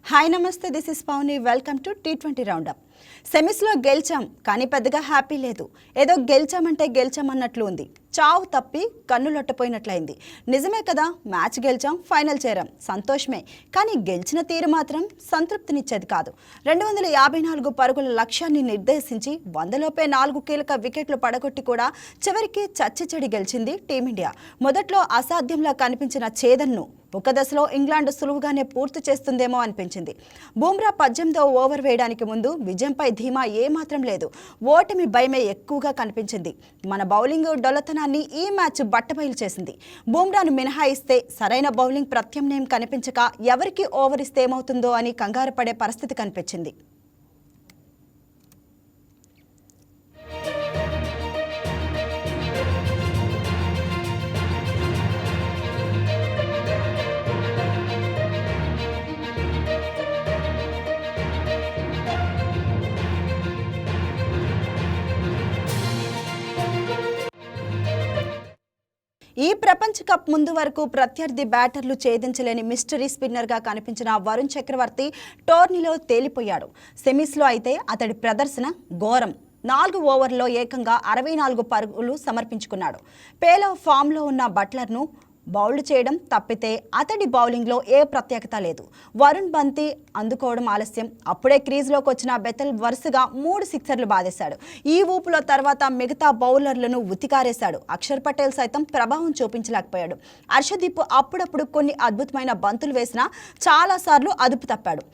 Hi నమస్తే, this is Pavani. Welcome to T20 roundup. సెమీస్లో గెలిచాం కానీ పెద్దగా హ్యాపీ లేదు. ఏదో గెలిచామంటే గెలిచామన్నట్లు ఉంది. చావు తప్పి కన్నులొట్టపోయినట్లయింది. నిజమే కదా, మ్యాచ్ గెలిచాం, ఫైనల్ చేరాం, సంతోషమే. కానీ గెలిచిన తీరు మాత్రం సంతృప్తినిచ్చేది కాదు. 254 పరుగుల లక్ష్యాన్ని నిర్దేశించి 100లోపే 4 కీలక వికెట్లు పడగొట్టి కూడా చివరికి చచ్చిచెడి గెలిచింది టీమిండియా. మొదట్లో అసాధ్యంలా కనిపించిన ఛేదన్ను ఒక దశలో ఇంగ్లాండ్ సులువుగానే పూర్తి చేస్తుందేమో అనిపించింది. బుమ్రా 18వ ఓవర్ వేయడానికి ముందు విజయంపై ధీమా ఏమాత్రం లేదు. ఓటమి భయమే ఎక్కువగా కనిపించింది. మన బౌలింగ్ డొల్లతనాన్ని ఈ మ్యాచ్ బట్టబయలు చేసింది. బుమ్రాను మినహాయిస్తే సరైన బౌలింగ్ ప్రత్యామ్నాయం కనిపించక ఎవరికి ఓవర్ ఇస్తే ఏమవుతుందో అని కంగారు పడే పరిస్థితి కనిపించింది. ఈ ప్రపంచ కప్ ముందు వరకు ప్రత్యర్థి బ్యాటర్లు ఛేదించలేని మిస్టరీ స్పిన్నర్గా కనిపించిన వరుణ్ చక్రవర్తి టోర్నీలో తేలిపోయాడు. సెమీస్లో అయితే అతడి ప్రదర్శన ఘోరం. 4 ఓవర్లలో ఏకంగా 64 పరుగులు సమర్పించుకున్నాడు. పేలో ఫామ్లో ఉన్న బట్లర్ను బౌల్డ్ చేయడం తప్పితే అతడి బౌలింగ్లో ఏ ప్రత్యేకత లేదు. వరుణ్ బంతి అందుకోవడం ఆలస్యం. అప్పుడే క్రీజ్లోకి వచ్చిన బెతల్ వరుసగా 3 సిక్సర్లు బాధేశాడు. ఈ ఊపులో తర్వాత మిగతా బౌలర్లను ఉతికారేశాడు. అక్షర్ పటేల్ సైతం ప్రభావం చూపించలేకపోయాడు. హర్షదీప్ అప్పుడప్పుడు కొన్ని అద్భుతమైన బంతులు వేసినా చాలాసార్లు అదుపు తప్పాడు.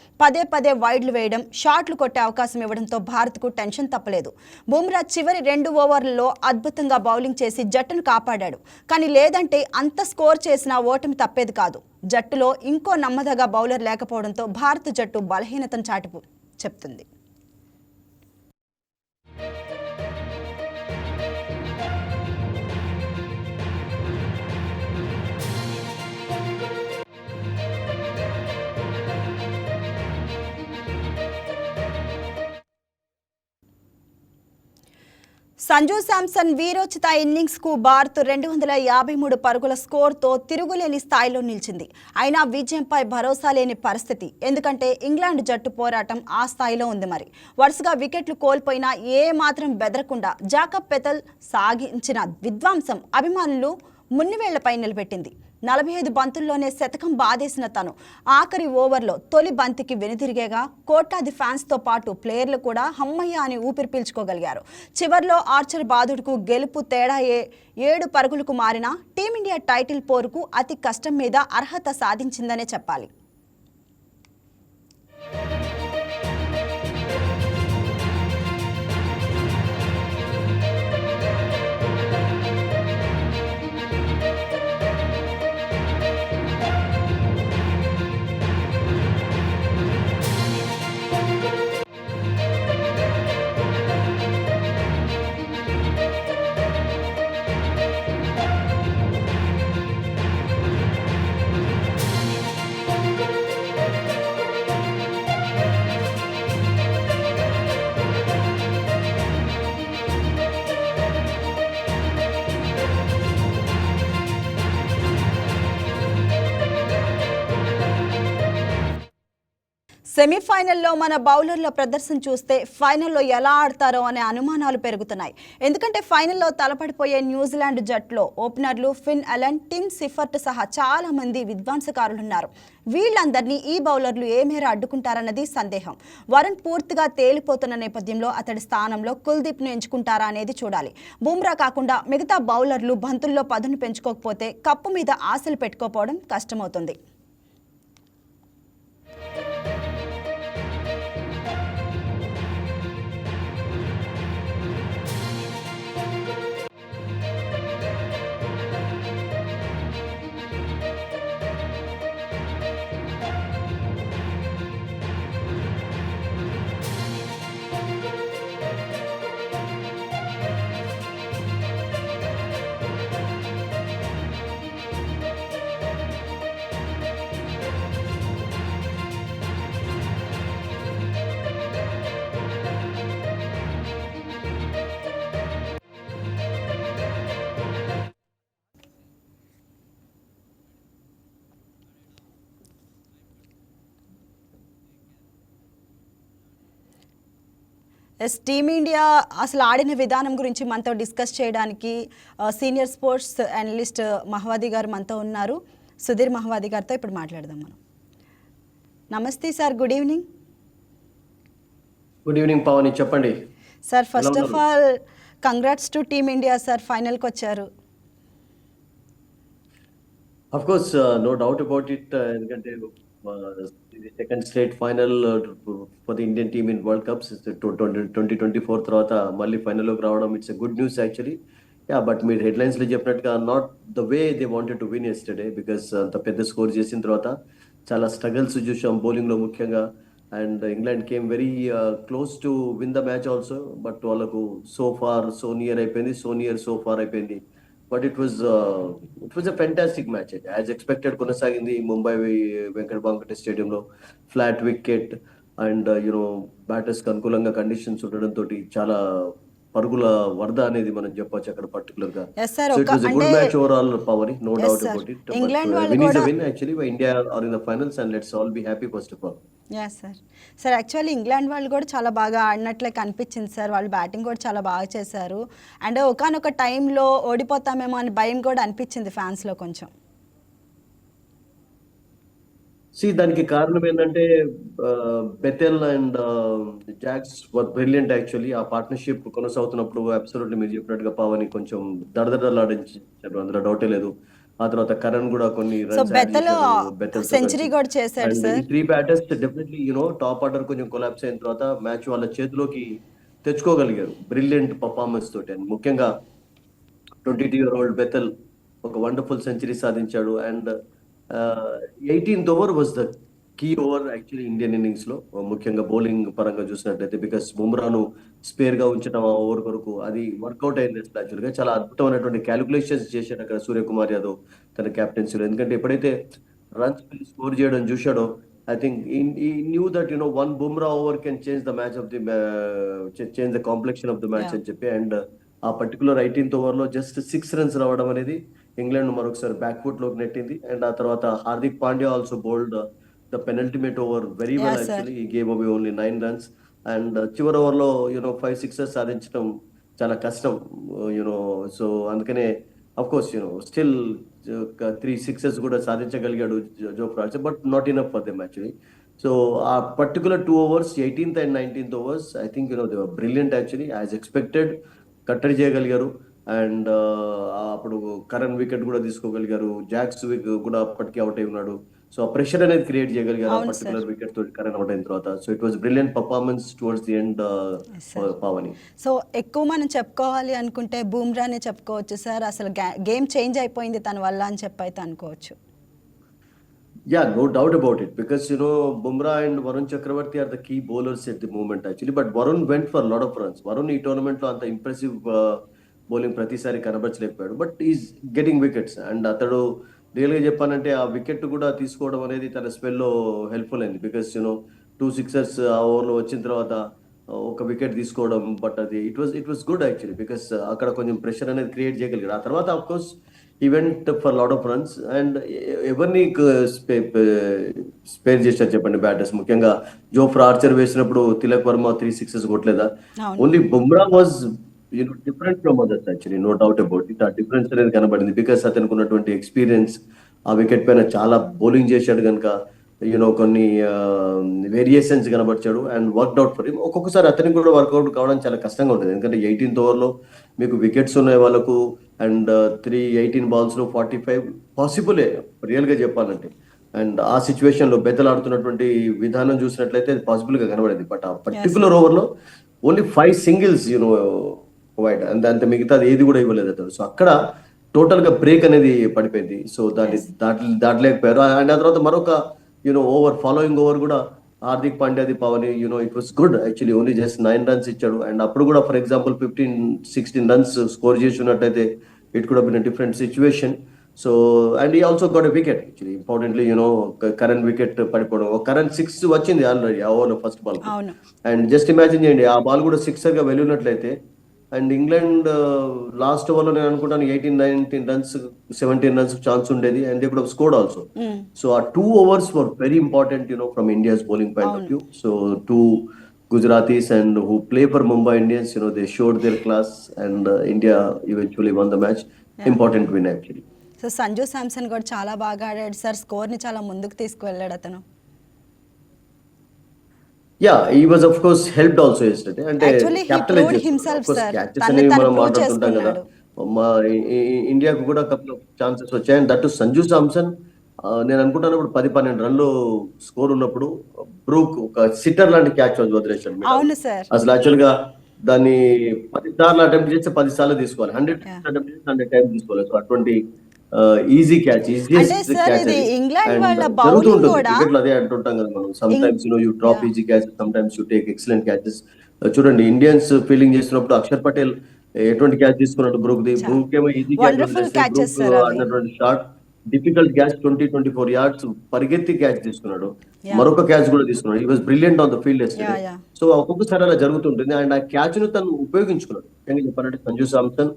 పదే వైడ్లు వేయడం, షాట్లు కొట్టే అవకాశం ఇవ్వడంతో భారత్కు టెన్షన్ తప్పలేదు. బుమ్రా చివరి 2 ఓవర్లలో అద్భుతంగా బౌలింగ్ చేసి జట్టును కాపాడాడు. కానీ లేదంటే అంత స్కోర్ చేసిన ఓటమి తప్పేది కాదు. జట్టులో ఇంకో నమ్మదగా బౌలర్ లేకపోవడంతో భారత జట్టు బలహీనతను చెప్తుంది. సంజు శాంసన్ వీరోచిత ఇన్నింగ్స్కు భారత్ 253 పరుగుల స్కోర్తో తిరుగులేని స్థాయిలో నిలిచింది. అయినా విజయంపై భరోసా లేని పరిస్థితి. ఎందుకంటే ఇంగ్లాండ్ జట్టు పోరాటం ఆ స్థాయిలో ఉంది. మరి వరుసగా వికెట్లు కోల్పోయినా ఏ మాత్రం బెదరకుండా జాకబ్ పెథల్ సాగించిన విధ్వంసం అభిమానులు మున్నివేళ్లపై నిలబెట్టింది. 45 బంతుల్లోనే శతకం బాధేసిన తను ఆఖరి ఓవర్లో తొలి బంతికి వెనుదిరిగేగా కోట్లాది ఫ్యాన్స్తో పాటు ప్లేయర్లు కూడా హమ్మయ్య అని ఊపిరి పీల్చుకోగలిగారు. చివర్లో ఆర్చర్ బాదుడుకు గెలుపు తేడా 7 పరుగులకు మారిన టీమిండియా టైటిల్ పోరుకు అతి కష్టం మీద అర్హత సాధించిందనే చెప్పాలి. సెమీఫైనల్లో మన బౌలర్ల ప్రదర్శన చూస్తే ఫైనల్లో ఎలా ఆడతారో అనే అనుమానాలు పెరుగుతున్నాయి. ఎందుకంటే ఫైనల్లో తలపడిపోయే న్యూజిలాండ్ జట్టులో ఓపెనర్లు ఫిన్ అలన్, టిమ్ సిఫర్ట్ సహా చాలా మంది విధ్వంసకారులున్నారు. వీళ్ళందరినీ ఈ బౌలర్లు ఏ మేర అడ్డుకుంటారన్నది సందేహం. వరుణ్ పూర్తిగా తేలిపోతున్న నేపథ్యంలో అతడి స్థానంలో కుల్దీప్ను ఎంచుకుంటారా అనేది చూడాలి. బుమ్రా కాకుండా మిగతా బౌలర్లు బంతుల్లో పదును పెంచుకోకపోతే కప్పు మీద ఆశలు పెట్టుకోపోవడం కష్టమవుతుంది. ఎస్ టీమిండియా అసలు ఆడిన విధానం గురించి మనతో డిస్కస్ చేయడానికి సీనియర్ స్పోర్ట్స్ అనలిస్ట్ మహవాది గారు మనతో ఉన్నారు. సుధీర్ మహవాది గారితో ఇప్పుడు మాట్లాడదాం మనం. నమస్తే sir, good evening. Good evening Pavan, చెప్పండి sir. First of all congrats to team India sir, ఫైనల్కి వచ్చారు. Of course no doubt about it, ఎందుకంటే second straight final for the Indian team in world cups 2024 తర్వాత మళ్ళీ ఫైనల్లోకి రావడం it's a good news actually. Yeah, but మీరు headlines లో చెప్పినట్టుగా not the way they wanted to win yesterday, because అంత పెద్ద స్కోర్ చేసిన తర్వాత చాలా స్ట్రగల్స్ చూసాం బౌలింగ్ లో ముఖ్యంగా. And England came very close to win the match also, but వాళ్ళకు సో ఫార్ సో నియర్ అయిపోయింది, సో నియర్ సో ఫార్ అయిపోయింది. But it was a fantastic match. As expected కొనసాగింది ముంబై వెంకట స్టేడియంలో. Flat wicket and you know batters కి అనుకూలంగా conditions ఉండడంతో చాలా పరుగుల వరద అనేది మనం చెప్పొచ్చు అక్కడ పర్టికులర్ గా. So it was a good match overall power, no doubt about it. Win is the win actually. India are in the finals and let's all be happy first of all. Yeah sir. Sir actually England వాళ్ళు కూడా చాలా బాగా ఆడినట్లే కనిపించింది sir. వాళ్ళు batting కూడా చాలా బాగా చేశారు. అండ్ ఒకానొక టైంలో ఓడిపోతామేమో అని భయం కూడా అనిపించింది ఫ్యాన్స్లో కొంచెం. దానికి కారణం ఏంటంటే Bethell and Jacks were brilliant actually. ఆ పార్ట్నర్షిప్ కొనసాగుతున్నప్పుడు అబ్సల్యూట్లీ మీరు చెప్పినట్టుగా పవన్ కొంచెం దడదడలాడించారు, అందులో డౌటే లేదు. ఆ తర్వాత కరణ్ కూడా కొన్ని సెంచరీ కూడా చేశాడు sir. Three batters definitely top order కొంచెం కొలాప్స్ అయిన తర్వాత మ్యాచ్ వాళ్ళ చేతిలోకి తెచ్చుకోగలిగారు బ్రిలియంట్ పర్ఫార్మెన్స్ తోటి. అండ్ ముఖ్యంగా 22-year-old బెతెల్ ఒక వండర్ఫుల్ సెంచరీ సాధించాడు. And 18th over was the key over actually Indian innings లో, ముఖ్యంగా బౌలింగ్ పరంగా చూసినట్లయితే. బికాస్ బుమ్రాను స్పేర్ గా ఉంచడం ఆ ఓవర్ వరకు అది వర్కౌట్ అయింది యాక్చువల్ గా. చాలా అద్భుతమైనటువంటి క్యాలిక్యులేషన్స్ చేశాడు అక్కడ సూర్యకుమార్ యాదవ్ తన క్యాప్టెన్సీలో. ఎందుకంటే ఎప్పుడైతే రన్స్ స్కోర్ చేయడం చూశాడో, ఐ థింక్ ఈ knew that one Bumrah over can change the match of the change the complexion of the match అని చెప్పి. అండ్ ఆ పర్టికులర్ 18th ఓవర్ లో జస్ట్ 6 runs రావడం అనేది ఇంగ్లాండ్ మరొకసారి బ్యాక్ఫుట్ లోకి నెట్టింది. అండ్ ఆ తర్వాత Hardik Pandya also bowled the penultimate over very well actually. ఈ గేమ్ అవే ఓన్లీ 9 runs. అండ్ చివరి ఓవర్ లో 5 sixes సాధించడం చాలా కష్టం. సో అందుకనే అఫ్ కోర్స్ స్టిల్ 3 sixes కూడా సాధించగలిగాడు Jofra Archer, but not enough for them actually. So ఆ particular 2 overs 18th and 19th overs I think they were brilliant actually. As expected కట్టడి చేయగలిగారు. అండ్ అప్పుడు కరణ్ వికెట్ కూడా తీసుకోగలిగారు. జాక్స్ కూడా అప్పటికి అవుట్ అయి ఉన్నాడు. సో ఆ ప్రెషర్ అనేది క్రియేట్ చేయగలిగారు ఆ పర్టికులర్ వికెట్ తోటి కరణ్ అవుట్ అయిన తర్వాత. So it was brilliant performance towards the end Pavani. So ఎక్కువ మనం చెప్పుకోవాలి అనుకుంటే బూమ్రానే చెప్పుకోవచ్చు సార్. అసలు గేమ్ చేంజ్ అయిపోయింది తన వల్ల అని చెప్పి అయితే అనుకోవచ్చు. Yeah, no doubt about it, because Bumrah and Varun Chakravarti are the key bowlers at the moment actually. But Varun went for a lot of runs. Varun ఈ టోర్నమెంట్ లో అంత ఇంప్రెసివ్ బౌలింగ్ ప్రతిసారి కనబరచలేకపోయాడు, but is getting wickets. And అతడు real గా చెప్పానంటే ఆ wicket కూడా తీసుకోవడం అనేది తన స్పెల్ లో హెల్ప్ఫుల్ అయింది. బికాస్ 2 sixes ఆ ఓవర్ లో వచ్చిన తర్వాత ఒక వికెట్ తీసుకోవడం. బట్ అది it was good actually, because అక్కడ కొంచెం ప్రెషర్ అనేది క్రియేట్ చేయగలిగాడు. ఆ తర్వాత of course even went for lot of runs. And ఎవరిని స్పేర్ చేశారు చెప్పండి బ్యాటర్స్, ముఖ్యంగా జోఫ్రా ఆర్చర్ వేసినప్పుడు తిలక్ వర్మ 3 sixes కొట్టలేదా? Only Bumrah was different from others actually, no doubt about it. ఆ డిఫరెన్స్ అనేది కనబడింది బికాస్ అతనికి ఉన్నటువంటి ఎక్స్పీరియన్స్. ఆ వికెట్ పైన చాలా బౌలింగ్ చేశాడు కనుక కొన్ని వేరియేషన్స్ కనబరిచాడు అండ్ వర్క్అవుట్ ఫర్ హిమ్. ఒక్కొక్కసారి అతనికి కూడా వర్కౌట్ కావడం చాలా కష్టంగా ఉంటుంది, ఎందుకంటే 18th ఓవర్లో మీకు వికెట్స్ ఉన్నాయి వాళ్ళకు. అండ్ 18 balls లో 45 పాసిబులే రియల్ గా చెప్పాలంటే. అండ్ ఆ సిచ్యువేషన్ లో బెతల్ ఆడుతున్నటువంటి విధానం చూసినట్లయితే అది పాసిబుల్ గా కనబడింది. బట్ ఆ పర్టికులర్ ఓవర్ లో ఓన్లీ 5 singles వైడ్, అంత మిగతాది ఏది కూడా ఇవ్వలేదు అతను. సో అక్కడ టోటల్ గా బ్రేక్ అనేది పడిపోయింది. సో దాన్ని దాటలేకపోయారు. అండ్ ఆ తర్వాత మరొక ఓవర్ ఫాలోయింగ్ ఓవర్ కూడా హార్దిక్ పాండ్యాది Pavan it was good actually. Only just 9 runs ఇచ్చాడు. అండ్ అప్పుడు కూడా ఫర్ ఎగ్జాంపుల్ 15-16 runs స్కోర్ చేసి ఉన్నట్టయితే it could been different situation. So and ఈ also got a wicket actually. Importantly Karan wicket పడిపోవడం, కరణ్ 6 వచ్చింది ఆల్రెడీ ఆ ఓవర్ లో first ball. And just imagine చేయండి ఆ బాల్ కూడా 6 గా వెళ్ళినట్లయితే. అండ్ ఇంగ్లాండ్ లాస్ట్ ఓవర్ లో నేను అనుకుంటాను 18-19 runs 17 runs ఛాన్స్ ఉండేది. And they could have scored also. So ఆ 2 overs were very important from India's bowling point of view. So 2 Gujaratis and who play for Mumbai Indians, they showed their class, and India eventually won the match. Yeah. Important win actually. So Sanju Samson కూడా చాలా బాగా ఆడాడు sir, స్కోర్ని చాలా ముందుకు తీసుకువెళ్ళాడు అతను. Yeah, he was of course helped also yesterday. And Actually, he proved himself, sir. తనని తను prove చేసుకున్నాడు. ఇండియాకు కూడా కపుల్ ఆఫ్ ఛాన్సెస్ వచ్చాయి. అండ్ దట్ సంజు సామ్సన్, నేను అనుకుంటాను ఇప్పుడు 10-12 రన్లు స్కోర్ ఉన్నప్పుడు బ్రూక్ ఒక సిట్టర్ లాంటి క్యాచ్ వదిలేశాడు. అవును సార్. అసలు యాక్చువల్ గా దాన్ని 10 సార్లు అటెంప్ట్ చేస్తే 10 సార్లు తీసుకోవాలి, 100 అటెంప్ట్ చేస్తే 100 టైమ్స్ తీసుకోవాలి. సో అటువంటి ఈజీ క్యాచ్, అంటే సార్ ఇది ఇంగ్లాండ్ వాళ్ళ బౌలింగ్ కూడా క్రికెట్ లో అదే అంటుంటాం కదా మనం, some times you drop easy catches, some times you take excellent catches. చూడండి ఇండియన్స్ ఫీల్డింగ్ చేస్తున్నప్పుడు అక్షర్ పటేల్ ఎటువంటి క్యాచ్ తీసుకున్నాడు బ్రూక్ ది, బ్రూక్ ఏమో ఈజీ క్యాచ్ అన్నటువంటి షాట్, డిఫికల్ట్ క్యాచ్ 20-24 yards పరిగెత్తి క్యాచ్ తీసుకున్నాడు, మరొక క్యాచ్ కూడా తీసుకున్నాడు. He was brilliant on the field yesterday. So ఒక్కొక్కసారి అలా జరుగుతుంటుంది. అండ్ ఆ క్యాచ్ ను తను ఉపయోగించుకున్నాడు. చెప్పాలంటే సంజు సామ్సన్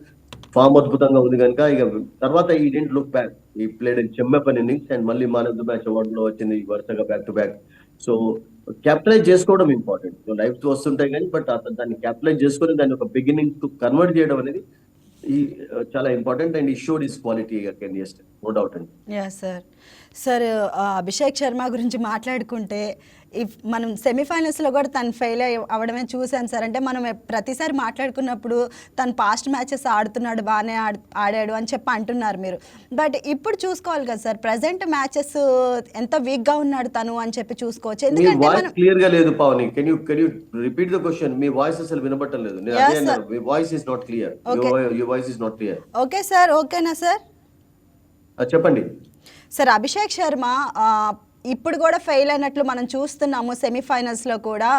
ఫామ్ అద్భుతంగా ఉంది కనుక ఇక తర్వాత ఈ డెంట్ లుక్ బ్యాక్, ఈ ప్లేడ్ చెమ్మెపన్ ఇన్నింగ్స్ అండ్ మళ్ళీ man of the match award లో వచ్చింది వరుసగా back to back. So capitalise చేసుకోవడం ఇంపార్టెంట్. లైఫ్ తో వస్తుంటాయి కానీ బట్ అతను దాన్ని క్యాపిటలైజ్ చేసుకొని దాన్ని ఒక బిగినింగ్ టు కన్వర్ట్ చేయడం అనేది చాలా important. And he showed his quality again yesterday, no doubt అండి. సార్ అభిషేక్ శర్మ గురించి మాట్లాడుకుంటే మనం సెమీఫైనల్స్లో కూడా తను ఫెయిల్ అవ్వడమే చూసాను సార్. అంటే మనం ప్రతిసారి మాట్లాడుకున్నప్పుడు తను పాస్ట్ మ్యాచెస్ ఆడుతున్నాడు, బాగానే ఆడాడు అని చెప్పి అంటున్నారు మీరు. బట్ ఇప్పుడు చూసుకోవాలి కదా సార్, ప్రజెంట్ మ్యాచెస్ ఎంత వీక్గా ఉన్నాడు తను అని చెప్పి చూసుకోవచ్చు. ఎందుకంటే మనం క్లియర్ గా లేదు Pavani, can you repeat the question? మీ వాయిస్ అసలు వినబడటం లేదు. మీ voice is not clear. Your voice is not clear. Okay sir, ఓకేనా సార్? చెప్పండి సార్. అభిషేక్ శర్మ ఇప్పుడు కూడా ఫెయిల్ అయినట్లు మనం చూస్తున్నాము సెమీఫైనల్స్లో కూడా.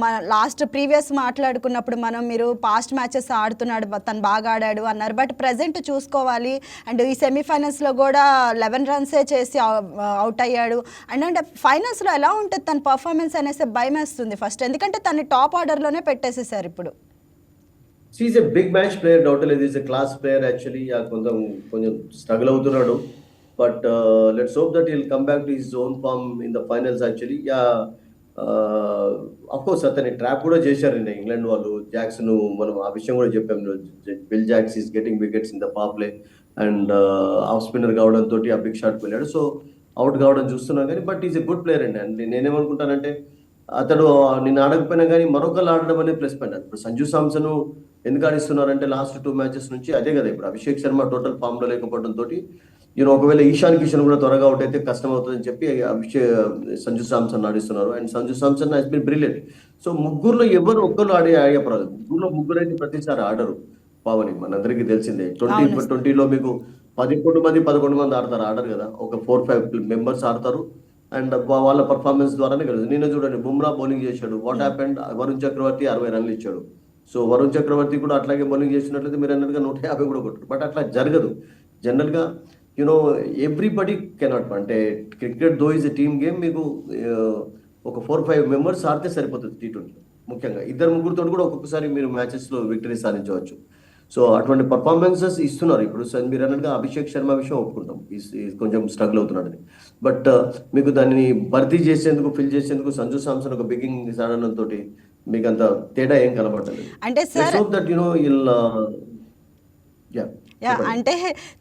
మన ప్రీవియస్ మాట్లాడుకున్నప్పుడు మీరు పాస్ట్ మ్యాచెస్ ఆడుతున్నాడు, తను బాగా ఆడాడు అన్నారు. బట్ ప్రజెంట్ చూసుకోవాలి అండ్ ఈ సెమీఫైనల్స్లో కూడా 11 రన్సే చేసి అవుట్ అయ్యాడు. అండ్ అంటే ఫైనల్స్లో ఎలా ఉంటుంది తన పర్ఫార్మెన్స్ అనేసి భయం వేస్తుంది ఫస్ట్, ఎందుకంటే తను టాప్ ఆర్డర్లోనే పెట్టేసేసారు ఇప్పుడు. Is a big match player, doubt లేదు. Is a class player actually. కొంచెం స్ట్రగుల్ అవుతున్నాడు. But let's hope that he'll come back to his own form in the finals actually. Of course అతని trap కూడా చేశారండి England వాళ్ళు. Jackson, మనం ఆ విషయం కూడా చెప్పాం. Will Jacks is getting wickets in the power play and off spinner కావడంతో ఆ బిగ్ షాట్ వెళ్ళాడు. సో అవుట్ కావడం చూస్తున్నాం కానీ but is a good player అండి. అండ్ నేనేమనుకుంటానంటే అతడు నేను ఆడకపోయినా కానీ మరొకరు ఆడడం అనేది ప్లస్ పాయింట్. ఇప్పుడు సంజు సామ్సన్ ఎందుకు ఆడిస్తున్నారంటే లాస్ట్ 2 మ్యాచెస్ నుంచి అదే కదా. ఇప్పుడు అభిషేక్ శర్మ టోటల్ ఫామ్ లో లేకపోవడంతో ఒకవేళ ఈశాన్ కిషన్ కూడా త్వరగా అవుట్ అయితే కష్టం అవుతుందని చెప్పి సంజు సామ్సన్ ఆడిస్తున్నారు. And Sanju Samson has been brilliant. So ముగ్గురులో ఎవరు ఒక్కరు ఆడే పర్వాలేదు. ముగ్గురు అయితే ప్రతిసారి ఆడరు పావని, మనందరికీ తెలిసిందే. 2020లో మీకు 11 మంది ఆడరు కదా, ఒక 4-5 మెంబర్స్ ఆడతారు. అండ్ వాళ్ళ పర్ఫార్మెన్స్ ద్వారానే కలుగుతుంది. నిన్న చూడండి బుమ్రా బౌలింగ్ చేశాడు. What happened? వరుణ్ చక్రవర్తి 60 రన్లు ఇచ్చాడు. సో వరుణ్ చక్రవర్తి కూడా అట్లాగే బౌలింగ్ చేసినట్లయితే మీరు అన్నట్టుగా 150 కూడా కొట్టారు. బట్ అట్లా జరగదు జనరల్ గా. ఎవ్రీబడి కెనాట్, అంటే cricket though is a team game. మీకు ఒక 4-5 మెంబర్స్ ఆడితే సరిపోతుంది T20. ముఖ్యంగా 2-3 కూడా ఒక్కొక్కసారి మీరు మ్యాచెస్ లో విక్టరీ సాధించవచ్చు. సో అటువంటి పర్ఫార్మెన్సెస్ ఇస్తున్నారు. ఇప్పుడు మీరు అన్నట్టుగా అభిషేక్ శర్మ విషయం ఒప్పుకుంటాం, కొంచెం స్ట్రగుల్ అవుతున్నాడని. బట్ మీకు దాన్ని భర్తీ చేసేందుకు, ఫిల్ చేసేందుకు సంజు సామ్సన్ ఒక బిగినింగ్ ఆడడంతో మీకు అంత తేడా ఏం కనబడలేదు. అంటే అంటే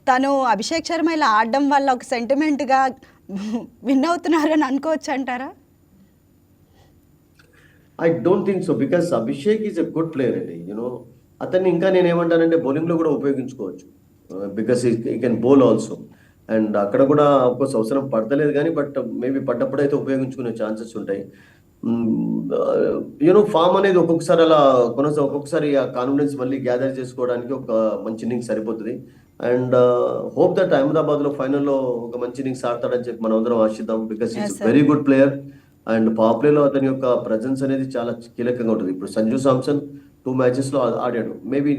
తను అభిషేక్ శర్మ ఇలా ఆడడం వల్ల ఒక సెంటిమెంట్గా విన్ అవుతున్నారని అనుకోవచ్చు అంటారా? I don't think so, because Abhishek is a good player అండి. అతన్ని ఇంకా నేను ఏమంటానంటే బౌలింగ్ లో కూడా ఉపయోగించుకోవచ్చు, బికాస్ ఈ కెన్ బౌల్ ఆల్సో. అండ్ అక్కడ కూడా ఆఫ్కోర్స్ అవసరం పడతలేదు కానీ బట్ మేబీ పడ్డప్పుడు అయితే ఉపయోగించుకునే ఛాన్సెస్ ఉంటాయి. ఫామ్ అనేది ఒక్కొక్కసారి అలా ఒక్కొక్కసారి ఆ కాన్ఫిడెన్స్ మళ్ళీ గ్యాదర్ చేసుకోవడానికి ఒక మంచి ఇన్నింగ్స్ సరిపోతుంది. అండ్ హోప్ దట్ అహ్మదాబాద్ లో ఫైనల్లో ఒక మంచి ఇన్నింగ్స్ ఆడతాడని చెప్పి మనం అందరం ఆశిద్దాం. Because is very good player and power play లో అతని యొక్క ప్రజెన్స్ అనేది చాలా కీలకంగా ఉంటుంది. ఇప్పుడు సంజు సామ్సన్ 2 మ్యాచెస్ లో ఆడాడు. మేబీ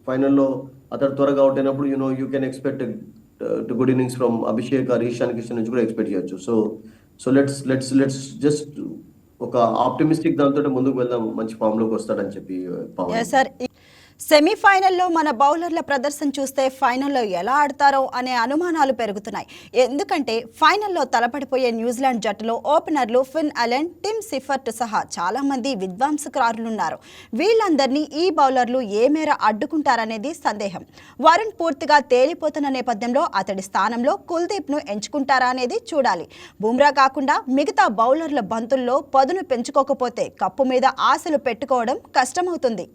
ఫైనల్లో అతడు త్వరగా అవుట్ అయినప్పుడు you can expect good innings from Abhishek or Ishan Kishan నుంచి కూడా ఎక్స్పెక్ట్ చేయొచ్చు. సో లెట్స్ జస్ట్ ఒక ఆప్టిమిస్టిక్ దాంతో ముందుకు వెళ్దాం, మంచి ఫామ్ లోకి వస్తాడని చెప్పి. సెమీఫైనల్లో మన బౌలర్ల ప్రదర్శన చూస్తే ఫైనల్లో ఎలా ఆడతారో అనే అనుమానాలు పెరుగుతున్నాయి. ఎందుకంటే ఫైనల్లో తలపడిపోయే న్యూజిలాండ్ జట్టులో ఓపెనర్లు ఫిన్ అలెన్, టిమ్ సిఫర్ట్ సహా చాలా మంది విద్వాంసకారులున్నారు. వీళ్ళందరినీ ఈ బౌలర్లు ఏ మేర అడ్డుకుంటారనేది సందేహం. వరుణ్ పూర్తిగా తేలిపోతున్న నేపథ్యంలో అతడి స్థానంలో కుల్దీప్ను ఎంచుకుంటారా అనేది చూడాలి. బుమ్రా కాకుండా మిగతా బౌలర్ల బంతుల్లో పదును పెంచుకోకపోతే కప్పు మీద ఆశలు పెట్టుకోవడం కష్టమవుతుంది.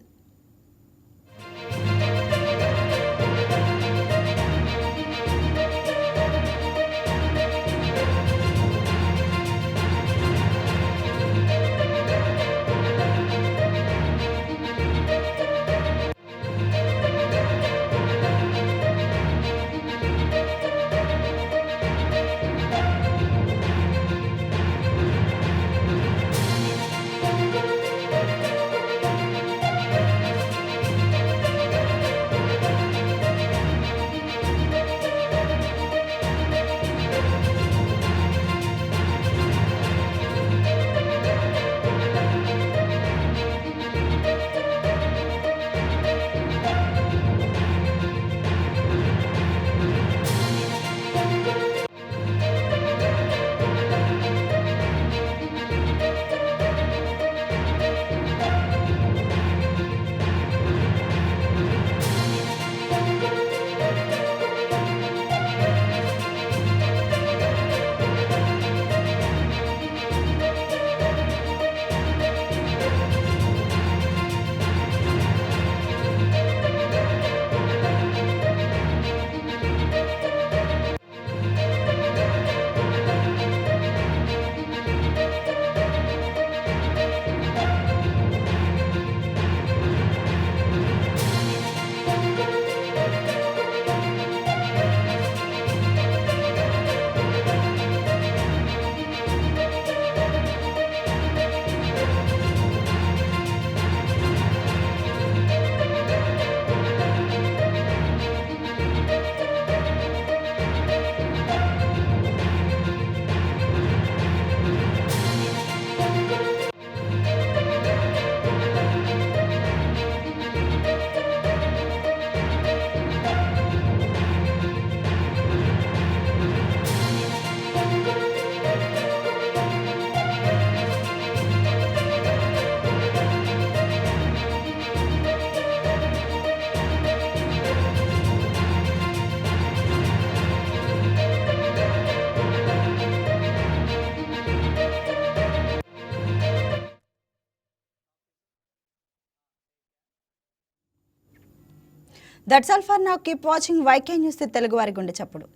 That's all for now. Keep watching YK News Telugu Vari Gunde Chappudu.